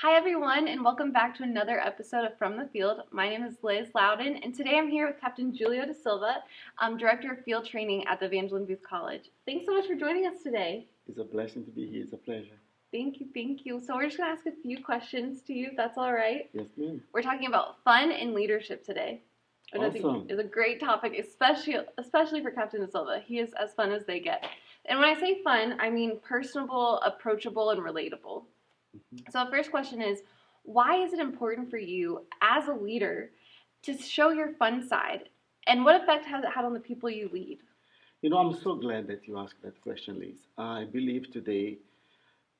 Hi, everyone, and welcome back to another episode of From the Field. My name is Liz Louden, and today I'm here with Captain Julio DaSilva, Director of Field Training at the Evangeline Booth College. Thanks so much for joining us today. It's a blessing to be here. It's a pleasure. Thank you, thank you. So we're just going to ask a few questions to you, if that's all right. Yes, ma'am. We're talking about fun and leadership today, which I think Awesome. is a great topic, especially for Captain DaSilva. He is as fun as they get. And when I say fun, I mean personable, approachable, and relatable. So the first question is, why is it important for you as a leader to show your fun side? And what effect has it had on the people you lead? You know, I'm so glad that you asked that question, Liz. I believe today,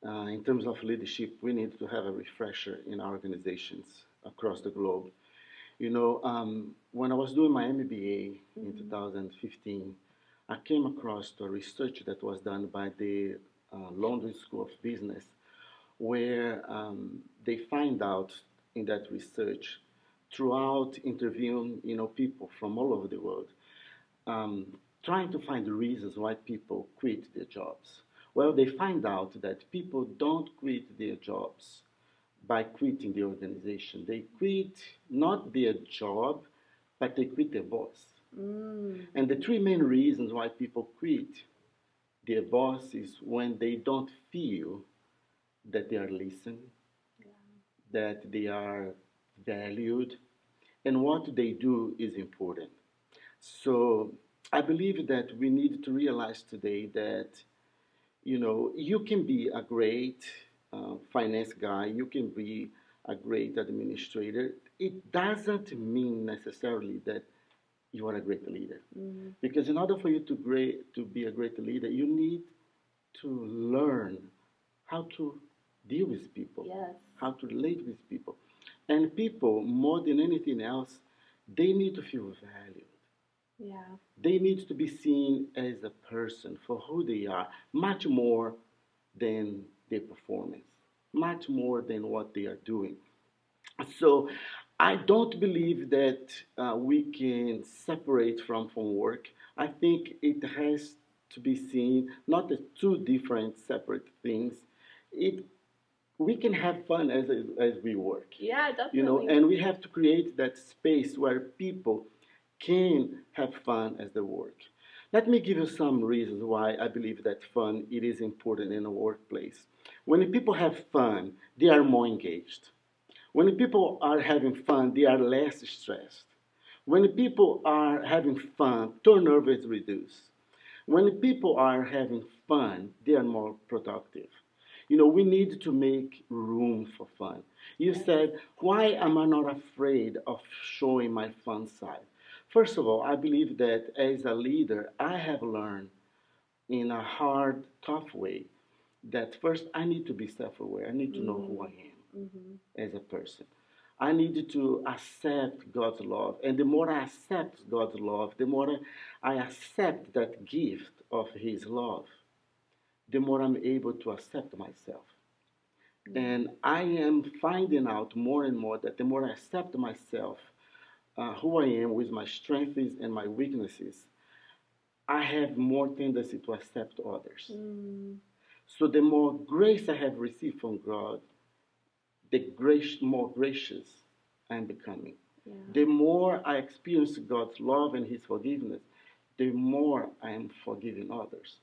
in terms of leadership, we need to have a refresher in our organizations across the globe. When I was doing my MBA in 2015, I came across a research that was done by the London School of Business, where they find out in that research, throughout interviewing people from all over the world, um, trying to find the reasons why people quit their jobs. Well, they find out that people don't quit their jobs by quitting the organization. They quit not their job, but they quit their boss. And the three main reasons why people quit their boss is when they don't feel that they are listened, that they are valued, and what they do is important. So I believe that we need to realize today that you can be a great finance guy, you can be a great administrator. It doesn't mean necessarily that you are a great leader, because in order for you to be a great leader, you need to learn how to deal with people, Yes. how to relate with people. And people, more than anything else, they need to feel valued. Yeah. They need to be seen as a person for who they are, much more than their performance, much more than what they are doing. So I don't believe that we can separate from work. I think it has to be seen not as two different separate things. It We can have fun as we work. Yeah, definitely. And we have to create that space where people can have fun as they work. Let me give you some reasons why I believe that fun it is important in a workplace. When people have fun, they are more engaged. When people are having fun, they are less stressed. When people are having fun, turnover is reduced. When people are having fun, they are more productive. We need to make room for fun. You said, why am I not afraid of showing my fun side? First of all, I believe that as a leader, I have learned in a hard, tough way that first I need to be self aware. I need to know who I am as a person. I need to accept God's love. And the more I accept God's love, the more I accept that gift of His love, the more I'm able to accept myself. And I am finding out more and more that the more I accept myself, who I am with my strengths and my weaknesses, I have more tendency to accept others. So the more grace I have received from God, more gracious I am becoming. Yeah. The more I experience God's love and His forgiveness, the more I am forgiving others.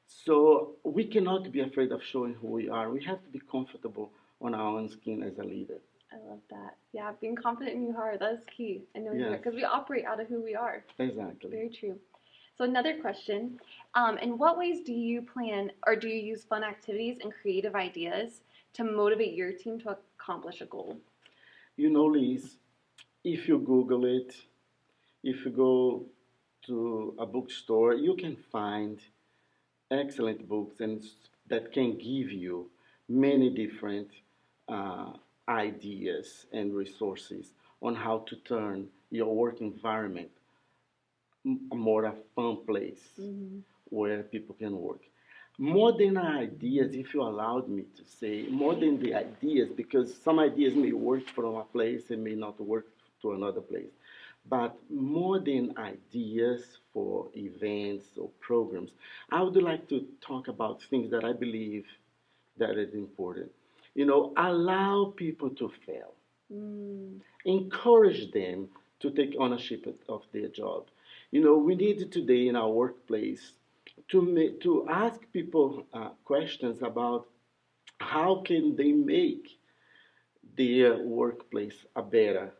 So we cannot be afraid of showing who we are. We have to be comfortable on our own skin as a leader. I love that. Yeah, being confident in who you are, that is key. I know Yes. because we operate out of who we are. Exactly. Very true. So another question, in what ways do you plan or do you use fun activities and creative ideas to motivate your team to accomplish a goal? Liz, if you Google it, if you go to a bookstore, you can find excellent books and that can give you many different uh, ideas and resources on how to turn your work environment a more a fun place where people can work. More than ideas, if you allowed me to say, more than the ideas, because some ideas may work from a place and may not work to another place. But more than ideas for events or programs, I would like to talk about things that I believe that is important. Allow people to fail. Mm. Encourage them to take ownership of their job. We need today in our workplace to ask people questions about how can they make their workplace a better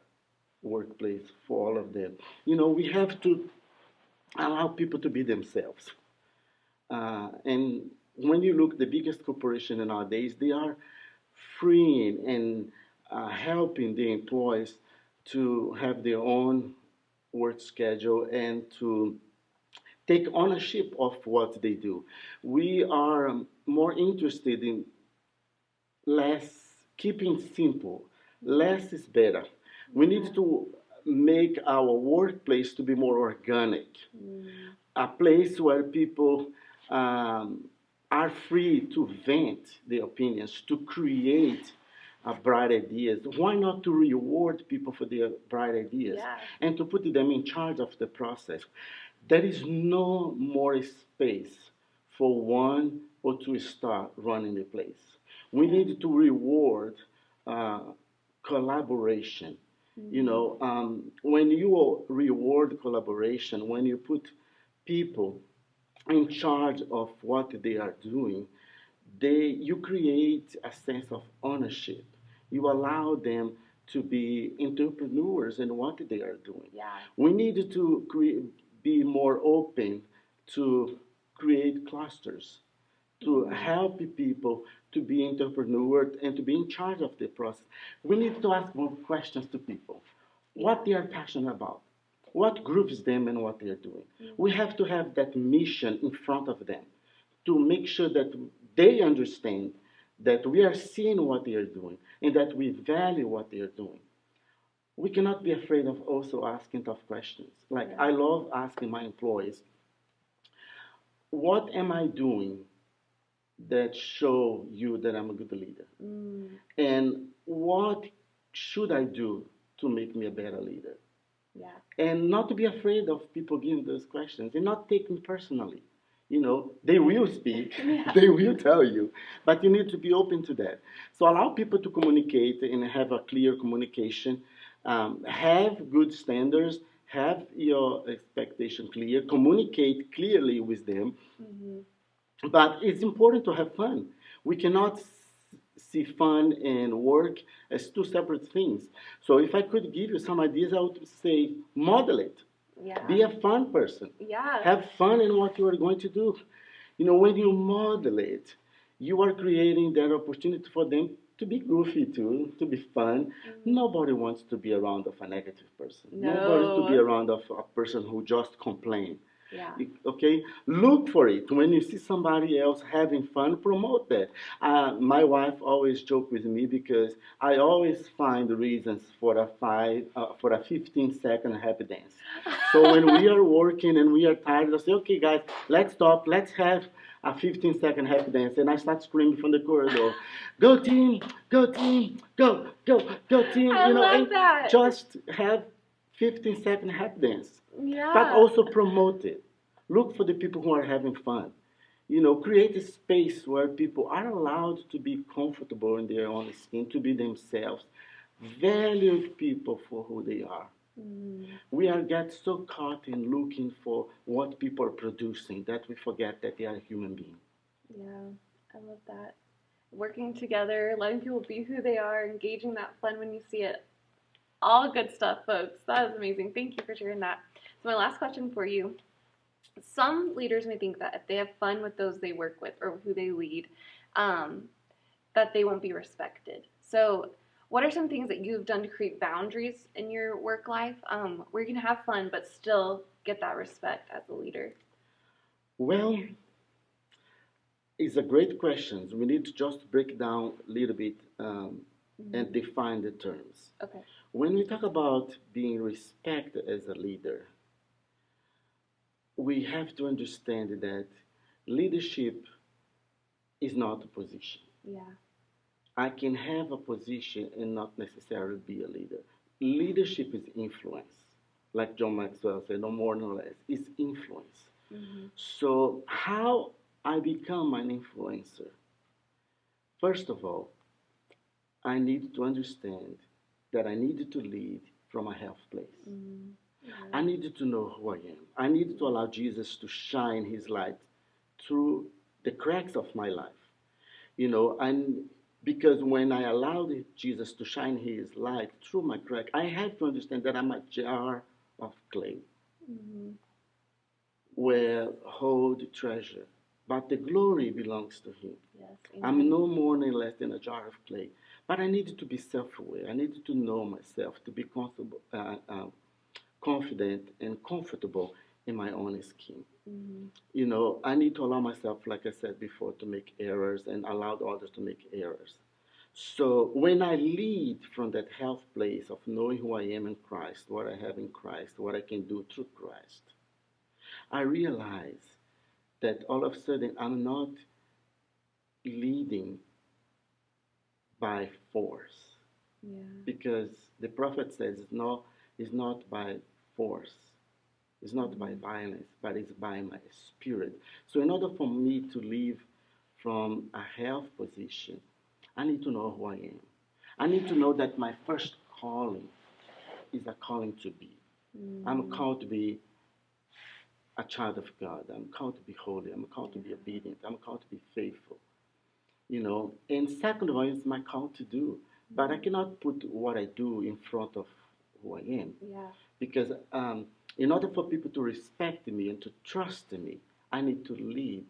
workplace for all of them. We have to allow people to be themselves. And when you look, the biggest corporation nowadays, they are freeing and helping the employees to have their own work schedule and to take ownership of what they do. We are more interested in less, keeping simple. Less is better. We need to make our workplace to be more organic, a place where people are free to vent their opinions, to create bright ideas. Why not to reward people for their bright ideas and to put them in charge of the process? There is no more space for one or two star running the place. We need to reward collaboration. When you reward collaboration, when you put people in charge of what they are doing, you create a sense of ownership. You allow them to be entrepreneurs in what they are doing. We need to be more open to create clusters, to help people to be entrepreneurs and to be in charge of the process. We need to ask more questions to people, what they are passionate about, what groups them and what they are doing. We have to have that mission in front of them to make sure that they understand that we are seeing what they are doing and that we value what they are doing. We cannot be afraid of also asking tough questions. Like, I love asking my employees, what am I doing that show you that I'm a good leader? And what should I do to make me a better leader? And not to be afraid of people giving those questions and not take them personally. They will speak, they will tell you, but you need to be open to that. So allow people to communicate and have a clear communication, have good standards, have your expectation clear, communicate clearly with them. But it's important to have fun. We cannot see fun and work as two separate things. So if I could give you some ideas, I would say model it. Be a fun person. Have fun in what you are going to do. When you model it, you are creating that opportunity for them to be goofy too, to be fun. Nobody wants to be around of a negative person. Nobody to be around of a person who just complains. Okay, look for it. When you see somebody else having fun, promote that. My wife always joke with me because I always find reasons for a 15-second happy dance. So when we are working and we are tired, I say, okay, guys, let's stop. Let's have a 15-second happy dance. And I start screaming from the corridor, go team, go team, go, go, go team. I love that. Just have 15-second happy dance. But also promote it. Look for the people who are having fun. Create a space where people are allowed to be comfortable in their own skin, to be themselves. Value people for who they are. We get so caught in looking for what people are producing that we forget that they are a human being. I love that. Working together, letting people be who they are, engaging that fun when you see it. All good stuff, folks. That was amazing. Thank you for sharing that. So my last question for you. Some leaders may think that if they have fun with those they work with or who they lead, that they won't be respected. So what are some things that you've done to create boundaries in your work life where you can have fun but still get that respect as a leader? Well, it's a great question. We need to just break down a little bit and define the terms. Okay. When we talk about being respected as a leader, we have to understand that leadership is not a position. I can have a position and not necessarily be a leader. Leadership is influence. Like John Maxwell said, no more, no less. It's influence. So how I become an influencer? First of all, I need to understand that I needed to lead from a health place. I needed to know who I am. I needed to allow Jesus to shine his light through the cracks of my life. And because when I allowed Jesus to shine his light through my crack, I had to understand that I'm a jar of clay where hold treasure. But the glory belongs to him. Yes, I'm no more nor less than a jar of clay. But I needed to be self-aware. I needed to know myself, to be confident and comfortable in my own skin. I need to allow myself, like I said before, to make errors and allow others to make errors. So when I lead from that health place of knowing who I am in Christ, what I have in Christ, what I can do through Christ, I realize that all of a sudden I'm not leading by force. Because the prophet says it's not by force, it's not by violence, but it's by my spirit. So in order for me to live from a health position, I need to know who I am. I need to know that my first calling is a calling to be. I'm called to be a child of God. I'm called to be holy. I'm called to be obedient. I'm called to be faithful. And second of all, it's my call to do. But I cannot put what I do in front of who I am. Because in order for people to respect me and to trust me, I need to lead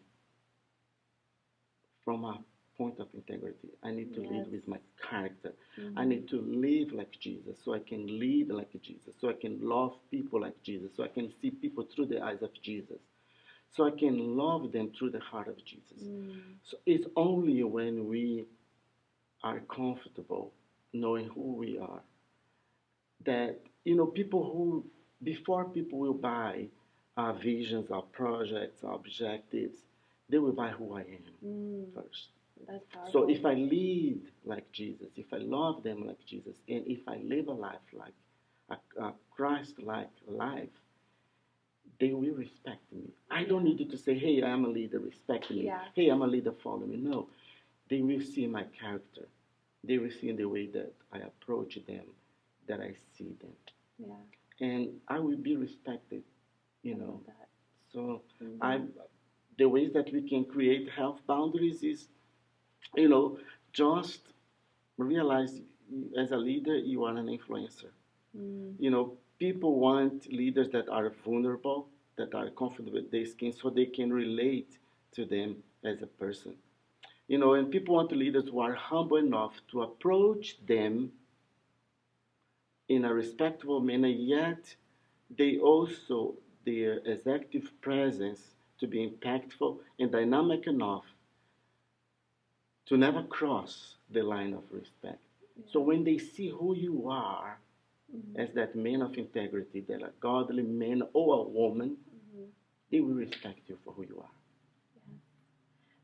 from a point of integrity. I need to lead with my character. I need to live like Jesus so I can lead like Jesus, so I can love people like Jesus, so I can see people through the eyes of Jesus, so I can love them through the heart of Jesus. So it's only when we are comfortable knowing who we are that, people who, before people will buy our visions, our projects, our objectives, they will buy who I am first. That's powerful. So if I lead like Jesus, if I love them like Jesus, and if I live a life like a Christ-like life, they will respect me. I don't need to say, hey, I'm a leader, respect me. Hey, I'm a leader, follow me. No. They will see my character. They will see in the way that I approach them, that I see them. And I will be respected, So the ways that we can create health boundaries is, just realize as a leader, you are an influencer. People want leaders that are vulnerable, that are comfortable with their skin, so they can relate to them as a person. And people want leaders who are humble enough to approach them in a respectful manner, yet they also, their executive presence to be impactful and dynamic enough to never cross the line of respect. So when they see who you are as that man of integrity, that a godly man or a woman, they will respect you for who you are.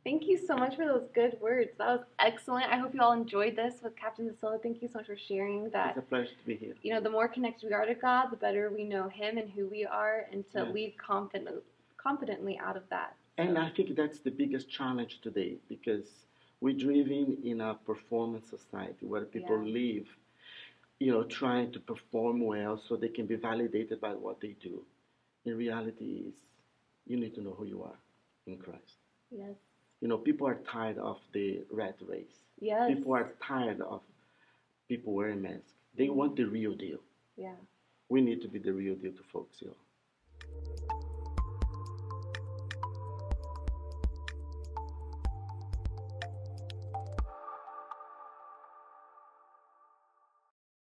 Thank you so much for those good words. That was excellent. I hope you all enjoyed this with Captain DaSilva. Thank you so much for sharing that. It's a pleasure to be here. The more connected we are to God, the better we know him and who we are, and to lead confidently out of that. And I think that's the biggest challenge today, because we're driven in a performance society where people live, trying to perform well so they can be validated by what they do. In reality, you need to know who you are in Christ. People are tired of the rat race. People are tired of people wearing masks. They want the real deal. We need to be the real deal to folks,